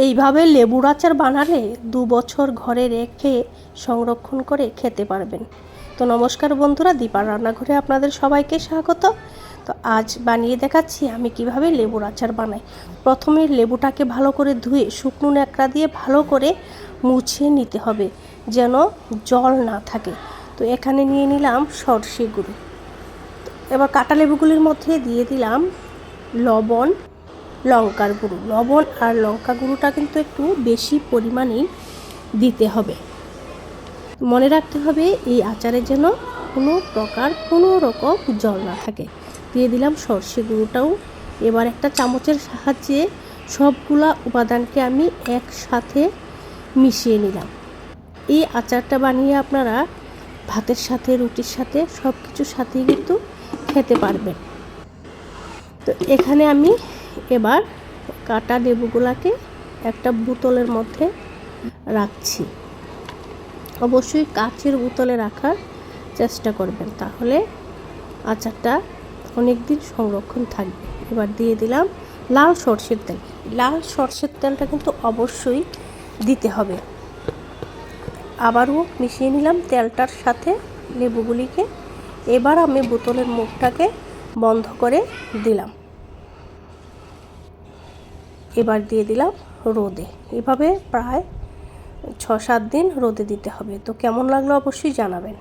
এইভাবে লেবুর আচার বানালে 2 বছর ঘরে রেখে সংরক্ষণ করে খেতে পারবেন। তো নমস্কার বন্ধুরা, দীপার রান্নাঘরে আপনাদের সবাইকে স্বাগত। তো আজ বানিয়ে দেখাচ্ছি আমি কিভাবে লেবুর আচার বানাই। প্রথমে লেবুটাকে ভালো করে ধুয়ে শুকনো ন্যাকড়া দিয়ে ভালো করে মুছে নিতে হবে, যেন জল না থাকে। তো এখানে নিয়ে নিলাম সরষে গুঁড়ো। এবার কাটা লেবুগুলির মধ্যে দিয়ে দিলাম লবণ, লঙ্কার গুঁড়ো। লবণ আর লঙ্কা গুঁড়োটা কিন্তু একটু বেশি পরিমাণেই দিতে হবে। মনে রাখতে হবে এই আচারে যেন কোনো রকম জল না থাকে। দিয়ে দিলাম সরষে গুঁড়োটাও। এবার একটা চামচের সাহায্যে সবগুলা উপাদানকে আমি একসাথে মিশিয়ে নিলাম। এই আচারটা বানিয়ে আপনারা ভাতের সাথে, রুটির সাথে, সব কিছুর সাথেই কিন্তু খেতে পারবেন। তো এখানে আমি এবার কাটা লেবুগুলাকে একটা বোতলের মধ্যে রাখছি। অবশ্যই কাচের বোতলে রাখার চেষ্টা করবেন, তাহলে আচারটা অনেক দিন সংরক্ষণ থাকবে। এবার দিয়ে দিলাম লাল সরষের তেল। লাল সরষের তেলটা কিন্তু অবশ্যই দিতে হবে। আবারও মিশিয়ে নিলাম তেলটার সাথে লেবুগুলিকে। এবার আমি বোতলের মুখটাকে বন্ধ করে দিলাম। এবার দিয়ে দিলাম রোদে। এভাবে প্রায় 6-7 দিন রোদে দিতে হবে। তো কেমন লাগলো অবশ্যই জানাবেন।